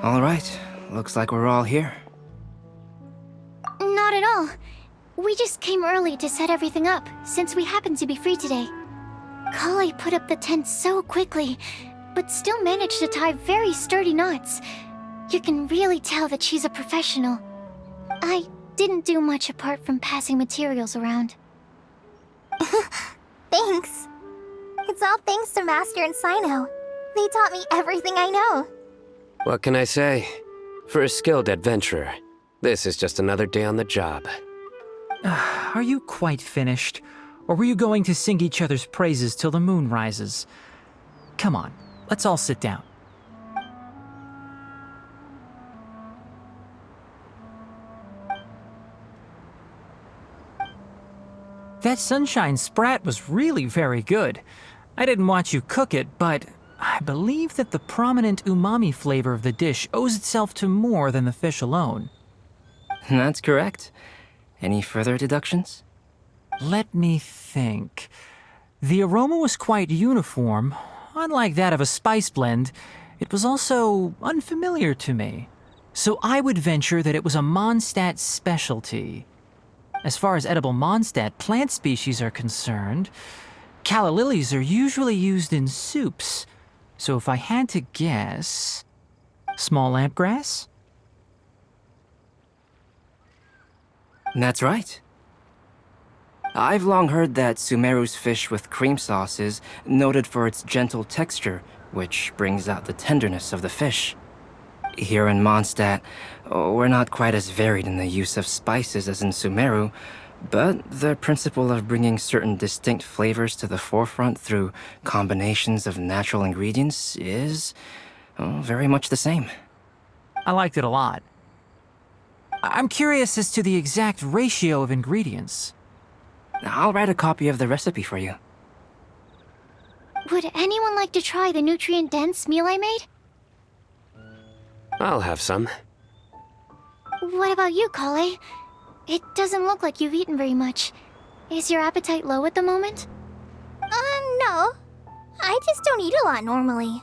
Alright, looks like we're all here. Not at all. We just came early to set everything up, since we happen to be free today. Kale put up the tent so quickly, but still managed to tie very sturdy knots. You can really tell that she's a professional. I didn't do much apart from passing materials around. Thanks. It's all thanks to Master and Sino. They taught me everything I know. What can I say? For a skilled adventurer, this is just another day on the job. Are you quite finished? Or were you going to sing each other's praises till the moon rises? Come on, let's all sit down. That sunshine sprat was really very good. I didn't watch you cook it, but I believe that the prominent umami flavor of the dish owes itself to more than the fish alone. That's correct. Any further deductions? Let me think. The aroma was quite uniform. Unlike that of a spice blend, it was also unfamiliar to me. So I would venture that it was a Mondstadt specialty. As far as edible Mondstadt plant species are concerned, calla lilies are usually used in soups. So if I had to guess... small lampgrass? That's right. I've long heard that Sumeru's fish with cream sauce is noted for its gentle texture, which brings out the tenderness of the fish. Here in Mondstadt, we're not quite as varied in the use of spices as in Sumeru, but the principle of bringing certain distinct flavors to the forefront through combinations of natural ingredients is very much the same. I liked it a lot. I'm curious as to the exact ratio of ingredients. I'll write a copy of the recipe for you. Would anyone like to try the nutrient-dense meal I made? I'll have some. What about you, Kale? It doesn't look like you've eaten very much. Is your appetite low at the moment? No. I just don't eat a lot normally.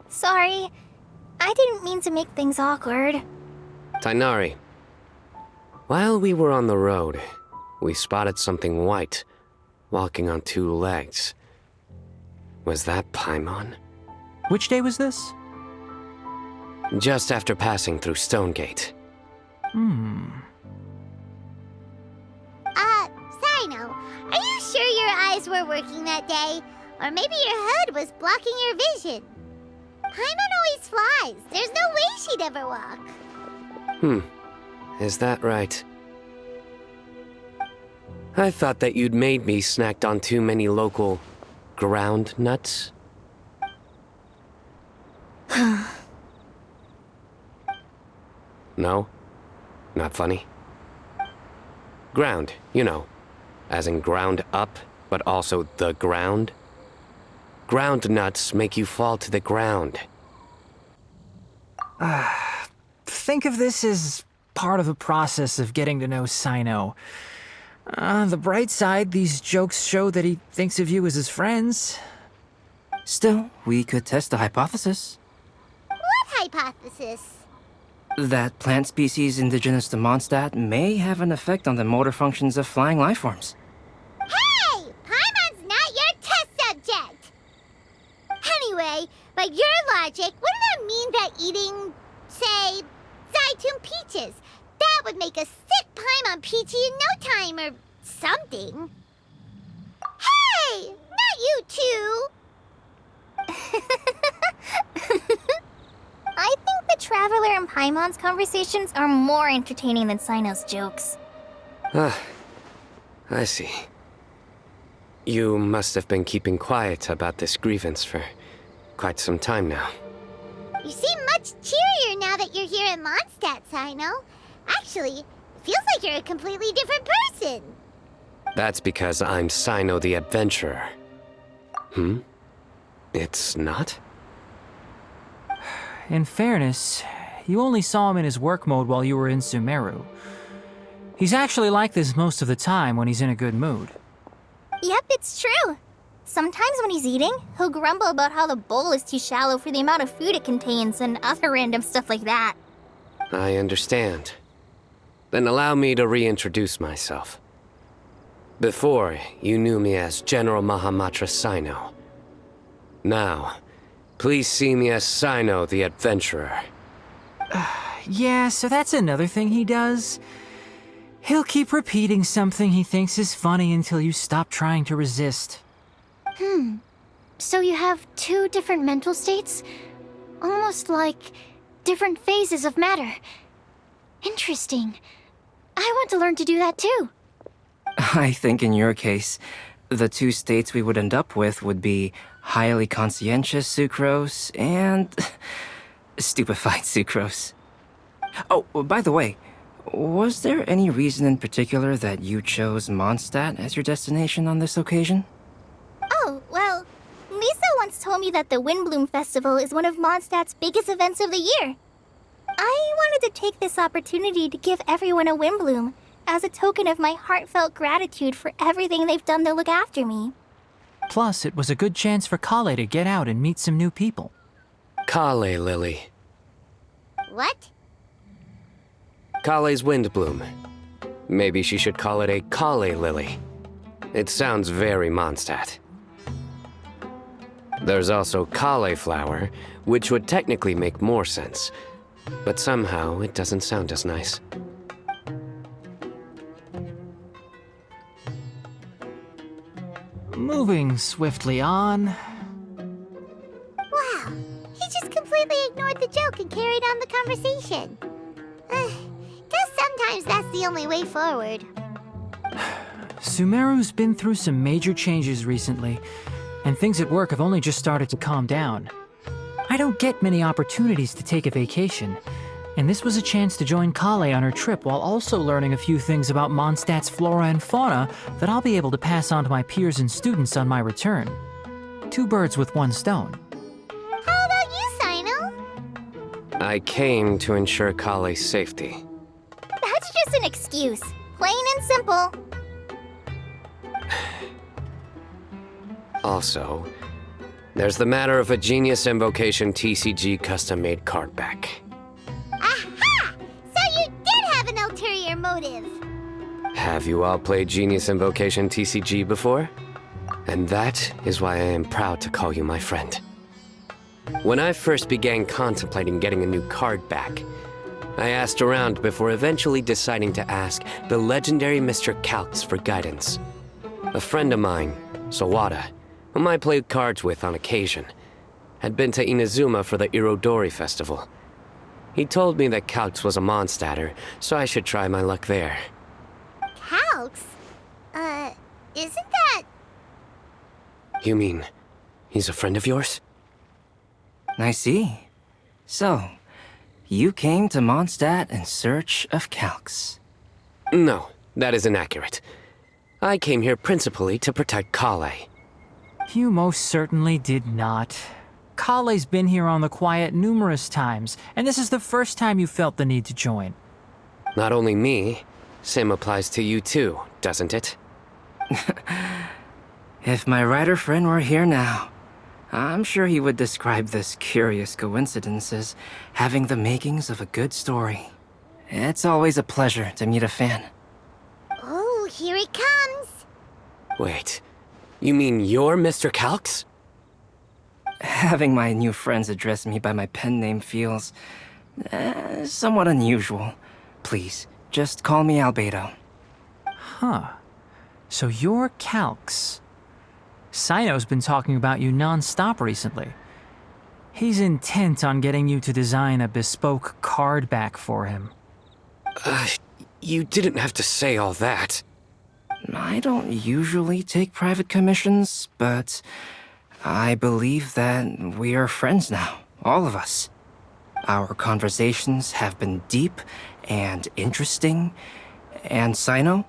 Sorry. I didn't mean to make things awkward. Tainari. While we were on the road, we spotted something white, walking on two legs. Was that Paimon? Which day was this? Just after passing through Stonegate. Sino, are you sure your eyes were working that day? Or maybe your hood was blocking your vision? Paimon always flies. There's no way she'd ever walk. Is that right? I thought that you'd made me snacked on too many local ground nuts. No? Not funny? Ground, you know. As in ground up, but also the ground. Ground nuts make you fall to the ground. Think of this as part of the process of getting to know Sino. The bright side, these jokes show that he thinks of you as his friends. Still, we could test the hypothesis. What hypothesis? That plant species indigenous to Mondstadt may have an effect on the motor functions of flying lifeforms. Hey! Paimon's not your test subject! Anyway, by your logic, wouldn't that mean that eating, say, Zaitun peaches, that would make a sick Paimon peachy in no time or something? Hey! Not you two! I think the Traveler and Paimon's conversations are more entertaining than Sino's jokes. I see. You must have been keeping quiet about this grievance for quite some time now. You seem much cheerier now that you're here in Mondstadt, Sino. Actually, it feels like you're a completely different person. That's because I'm Sino the Adventurer. It's not? In fairness, you only saw him in his work mode while you were in Sumeru. He's actually like this most of the time when he's in a good mood. Yep, it's true. Sometimes when he's eating, he'll grumble about how the bowl is too shallow for the amount of food it contains and other random stuff like that. I understand. Then allow me to reintroduce myself. Before, you knew me as General Mahamatra Sino. Now, please see me as Sino the Adventurer. Yeah, so that's another thing he does. He'll keep repeating something he thinks is funny until you stop trying to resist. So you have two different mental states? Almost like different phases of matter. Interesting. I want to learn to do that too. I think in your case, the two states we would end up with would be highly conscientious sucrose and stupefied sucrose. Oh, by the way, was there any reason in particular that you chose Mondstadt as your destination on this occasion? Oh, well, Lisa once told me that the Windbloom Festival is one of Mondstadt's biggest events of the year. I wanted to take this opportunity to give everyone a Windbloom as a token of my heartfelt gratitude for everything they've done to look after me. Plus, it was a good chance for Kale to get out and meet some new people. Kale Lily. What? Kale's Windbloom. Maybe she should call it a Kale Lily. It sounds very Mondstadt. There's also cauliflower, which would technically make more sense. But somehow, it doesn't sound as nice. Moving swiftly on. Wow, he just completely ignored the joke and carried on the conversation. Guess sometimes that's the only way forward. Sumeru's been through some major changes recently, and things at work have only just started to calm down. I don't get many opportunities to take a vacation, and this was a chance to join Kale on her trip while also learning a few things about Mondstadt's flora and fauna that I'll be able to pass on to my peers and students on my return. Two birds with one stone. How about you, Sino? I came to ensure Kale's safety. That's just an excuse. Plain and simple. Also, there's the matter of a Genius Invocation TCG custom-made card back. Aha! So you did have an ulterior motive. Have you all played Genius Invocation TCG before? And that is why I am proud to call you my friend. When I first began contemplating getting a new card back, I asked around before eventually deciding to ask the legendary Mr. Calx for guidance. A friend of mine, Sawada, whom I played cards with on occasion, had been to Inazuma for the Irodori festival. He told me that Calx was a Mondstadter, so I should try my luck there. Calx? Isn't that... You mean, he's a friend of yours? I see. So, you came to Mondstadt in search of Calx. No, that is inaccurate. I came here principally to protect Kale. You most certainly did not. Kale's been here on the quiet numerous times, and this is the first time you felt the need to join. Not only me, same applies to you too, doesn't it? If my writer friend were here now, I'm sure he would describe this curious coincidence as having the makings of a good story. It's always a pleasure to meet a fan. Oh, here it comes. Wait, you mean you're Mr. Calx? Having my new friends address me by my pen name feels somewhat unusual. Please, just call me Albedo. Huh. So you're Calx. Sino's been talking about you non-stop recently. He's intent on getting you to design a bespoke card back for him. You didn't have to say all that. I don't usually take private commissions, but I believe that we are friends now, all of us. Our conversations have been deep and interesting, and Sino,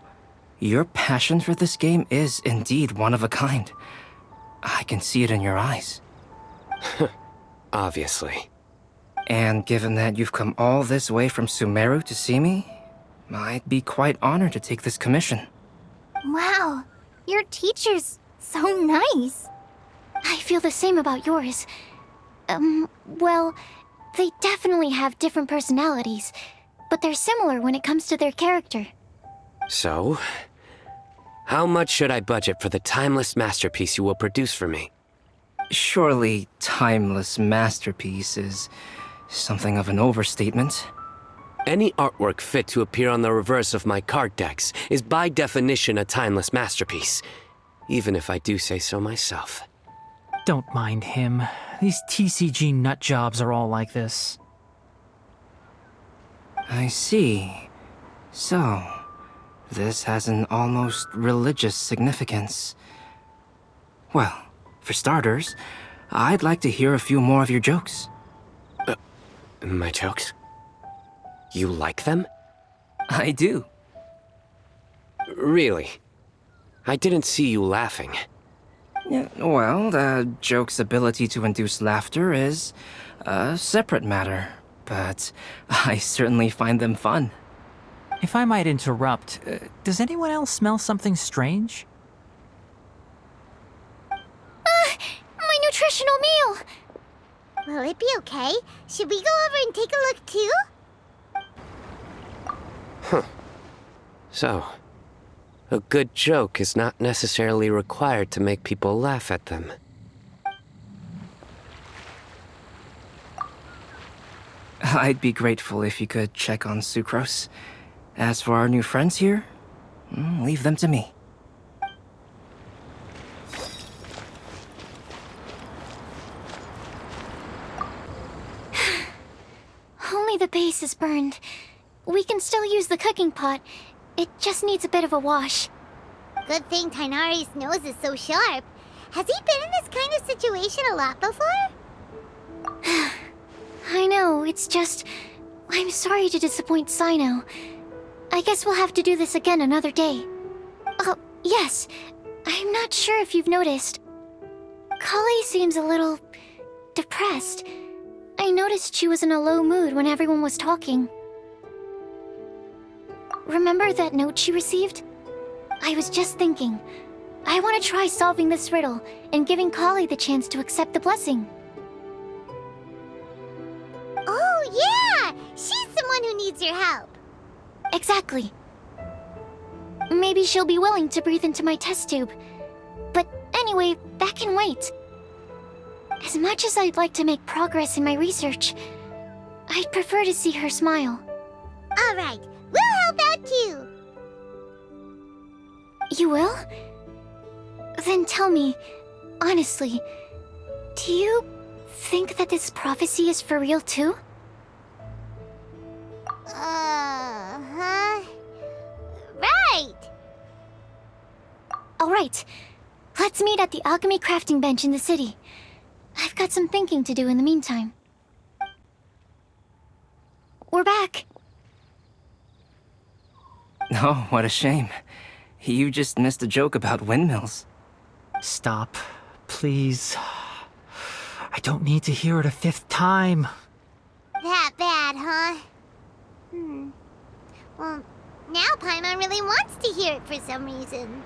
your passion for this game is indeed one of a kind. I can see it in your eyes. Obviously. And given that you've come all this way from Sumeru to see me, I'd be quite honored to take this commission. Wow, your teacher's so nice. I feel the same about yours. Well, they definitely have different personalities, but they're similar when it comes to their character. So, how much should I budget for the timeless masterpiece you will produce for me? Surely, timeless masterpiece is something of an overstatement. Any artwork fit to appear on the reverse of my card decks is by definition a timeless masterpiece, even if I do say so myself. Don't mind him. These TCG nut jobs are all like this. I see. So, this has an almost religious significance. Well, for starters, I'd like to hear a few more of your jokes. My jokes? You like them? I do. Really? I didn't see you laughing. Yeah, well, the joke's ability to induce laughter is a separate matter, but I certainly find them fun. If I might interrupt, does anyone else smell something strange? My nutritional meal! Will it be okay? Should we go over and take a look too? So, a good joke is not necessarily required to make people laugh at them. I'd be grateful if you could check on Sucrose. As for our new friends here, leave them to me. Only the base is burned. We can still use the cooking pot. It just needs a bit of a wash. Good thing Tainari's nose is so sharp. Has he been in this kind of situation a lot before? I know, it's just... I'm sorry to disappoint Sino. I guess we'll have to do this again another day. Oh, yes. I'm not sure if you've noticed. Kali seems a little... depressed. I noticed she was in a low mood when everyone was talking. Remember that note she received? I was just thinking. I want to try solving this riddle and giving Kali the chance to accept the blessing. Oh, yeah! She's someone who needs your help. Exactly. Maybe she'll be willing to breathe into my test tube. But anyway, that can wait. As much as I'd like to make progress in my research, I'd prefer to see her smile. All right, we'll help out too. You will? Then tell me, honestly, do you think that this prophecy is for real too? Huh? Right! Alright, let's meet at the alchemy crafting bench in the city. I've got some thinking to do in the meantime. We're back. Oh, what a shame. You just missed a joke about windmills. Stop, please. I don't need to hear it a 5th time. That bad, huh? Well, now Paimon really wants to hear it for some reason.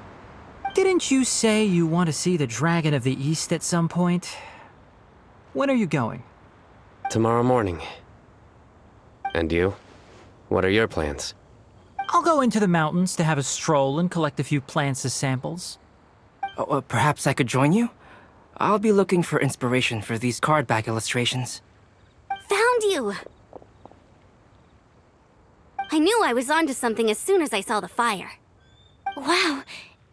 Didn't you say you want to see the Dragon of the East at some point? When are you going? Tomorrow morning. And you? What are your plans? I'll go into the mountains to have a stroll and collect a few plants as samples. Oh, perhaps I could join you? I'll be looking for inspiration for these card back illustrations. Found you! I knew I was onto something as soon as I saw the fire. Wow,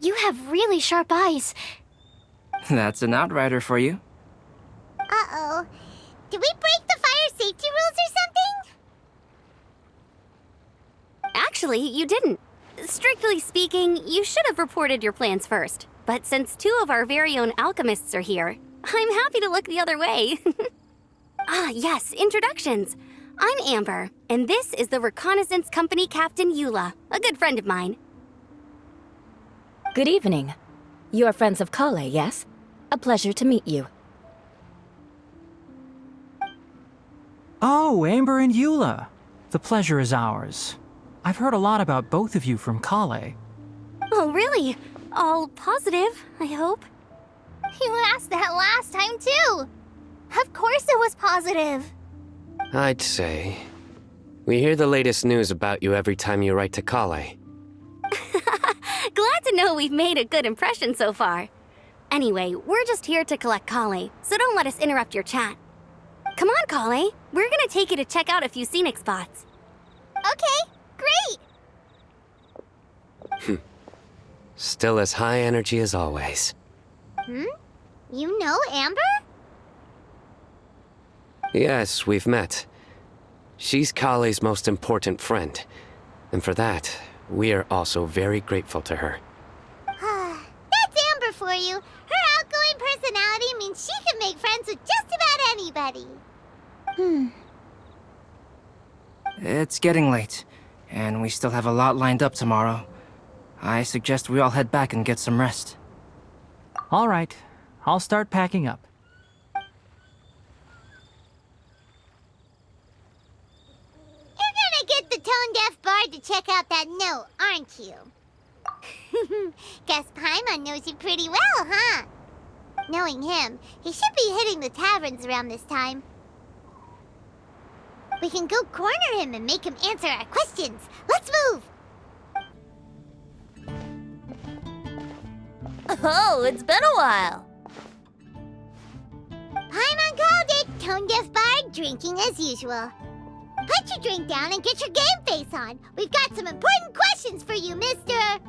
you have really sharp eyes. That's an outrider for you. Uh-oh. Did we break the fire safety rules or something? Actually, you didn't. Strictly speaking, you should have reported your plans first. But since 2 of our very own alchemists are here, I'm happy to look the other way. Ah, yes, introductions. I'm Amber, and this is the Reconnaissance Company Captain Eula, a good friend of mine. Good evening. You are friends of Kale, yes? A pleasure to meet you. Oh, Amber and Eula. The pleasure is ours. I've heard a lot about both of you from Kale. Oh, really? All positive, I hope. You asked that last time, too. Of course it was positive. I'd say. We hear the latest news about you every time you write to Kale. Glad to know we've made a good impression so far. Anyway, we're just here to collect Kale, so don't let us interrupt your chat. Come on, Kale. We're gonna take you to check out a few scenic spots. Okay, great. Still as high energy as always. You know Amber? Yes, we've met. She's Kale's most important friend. And for that, we are also very grateful to her. That's Amber for you. Her outgoing personality means she can make friends with just about anybody. It's getting late, and we still have a lot lined up tomorrow. I suggest we all head back and get some rest. All right, I'll start packing up. You're gonna get the tone-deaf bard to check out that note, aren't you? Guess Paimon knows you pretty well, huh? Knowing him, he should be hitting the taverns around this time. We can go corner him and make him answer our questions. Let's move! Oh, it's been a while. Paimon called it, tone-deaf bard, drinking as usual. Put your drink down and get your game face on. We've got some important questions for you, mister.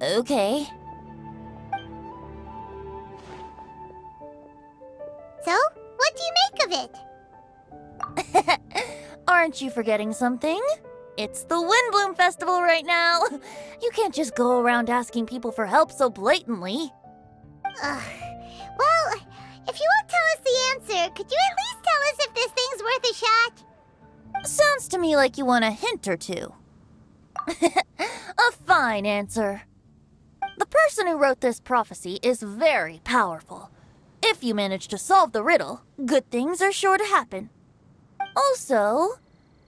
Okay. So, what do you make of it? Aren't you forgetting something? It's the Windbloom Festival right now. You can't just go around asking people for help so blatantly. Well, if you won't tell us the answer, could you at least tell us if this thing's worth a shot? Sounds to me like you want a hint or two. A fine answer. The person who wrote this prophecy is very powerful. If you manage to solve the riddle, good things are sure to happen. Also,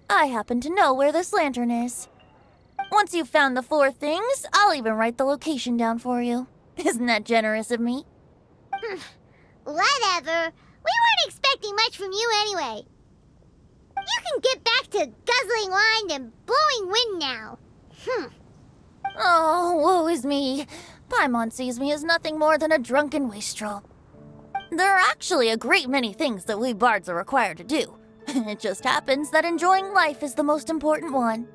I happen to know where this lantern is. Once you've found the 4 things, I'll even write the location down for you. Isn't that generous of me? Whatever. We weren't expecting much from you anyway. You can get back to guzzling wine and blowing wind now. Oh, woe is me. Paimon sees me as nothing more than a drunken wastrel. There are actually a great many things that we bards are required to do. It just happens that enjoying life is the most important one.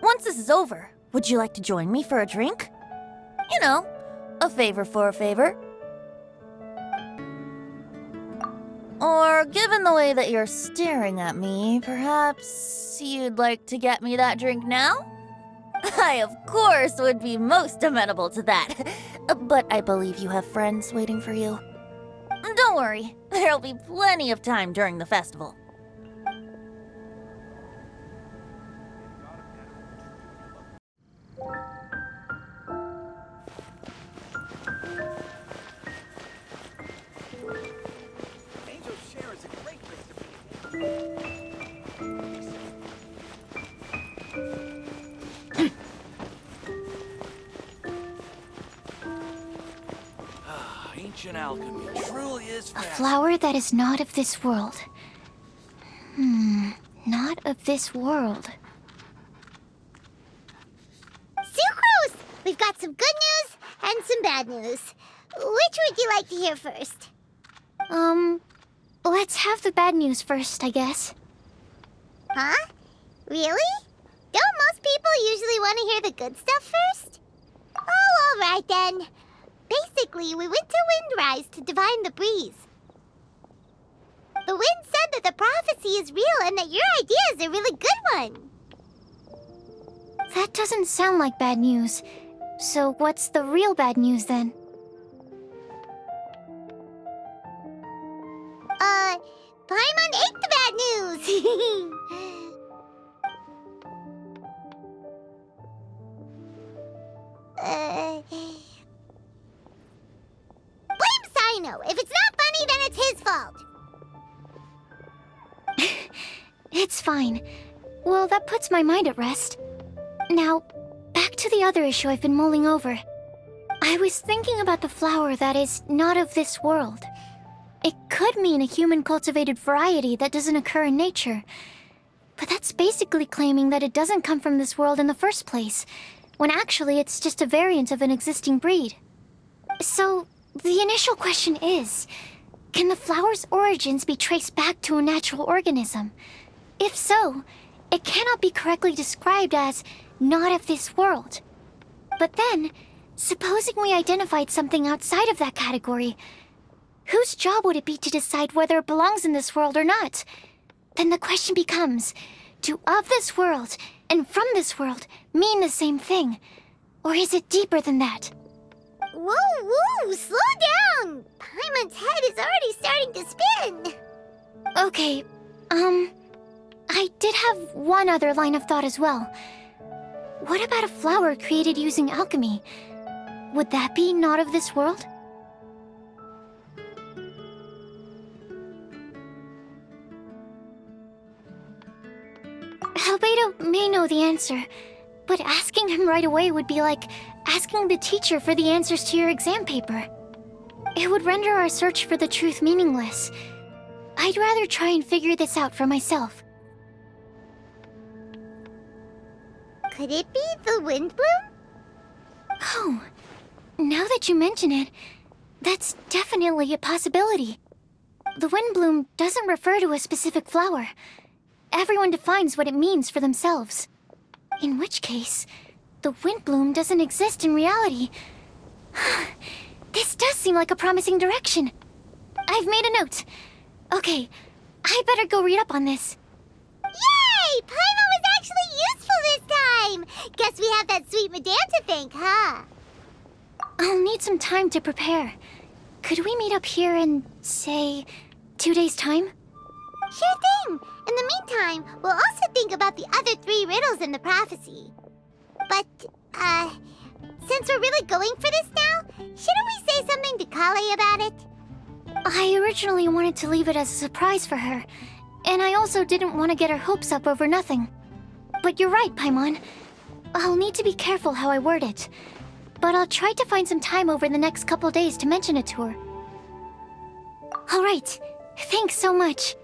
Once this is over, would you like to join me for a drink? You know, a favor for a favor. Or, given the way that you're staring at me, perhaps you'd like to get me that drink now? I, of course, would be most amenable to that. But I believe you have friends waiting for you. Don't worry, there'll be plenty of time during the festival. Ancient alchemy truly is A fascinating. flower that is not of this world. Not of this world. Sucrose! We've got some good news and some bad news. Which would you like to hear first? Let's have the bad news first, I guess. Huh? Really? Don't most people usually want to hear the good stuff first? Oh, all right then. Basically, we went to Windrise to divine the breeze. The wind said that the prophecy is real and that your idea is a really good one. That doesn't sound like bad news. So what's the real bad news then? Paimon ate the bad news! Blame Sino! If it's not funny, then it's his fault! It's fine. Well, that puts my mind at rest. Now, back to the other issue I've been mulling over. I was thinking about the flower that is not of this world. It could mean a human-cultivated variety that doesn't occur in nature. But that's basically claiming that it doesn't come from this world in the first place, when actually it's just a variant of an existing breed. So, the initial question is, can the flower's origins be traced back to a natural organism? If so, it cannot be correctly described as not of this world. But then, supposing we identified something outside of that category, whose job would it be to decide whether it belongs in this world or not? Then the question becomes, do of this world and from this world mean the same thing? Or is it deeper than that? Whoa, slow down! Paimon's head is already starting to spin! Okay, I did have one other line of thought as well. What about a flower created using alchemy? Would that be not of this world? Albedo may know the answer, but asking him right away would be like asking the teacher for the answers to your exam paper. It would render our search for the truth meaningless. I'd rather try and figure this out for myself. Could it be the wind bloom? Oh, now that you mention it, that's definitely a possibility. The wind bloom doesn't refer to a specific flower. Everyone defines what it means for themselves. In which case, the wind bloom doesn't exist in reality. This does seem like a promising direction. I've made a note. Okay, I better go read up on this. Yay! Paimon was actually useful this time! Guess we have that sweet madame to thank, huh? I'll need some time to prepare. Could we meet up here in, say, 2 days' time? Sure thing! In the meantime, we'll also think about the other 3 riddles in the prophecy. But, since we're really going for this now, shouldn't we say something to Kale about it? I originally wanted to leave it as a surprise for her, and I also didn't want to get her hopes up over nothing. But you're right, Paimon. I'll need to be careful how I word it. But I'll try to find some time over the next couple days to mention it to her. Alright, thanks so much.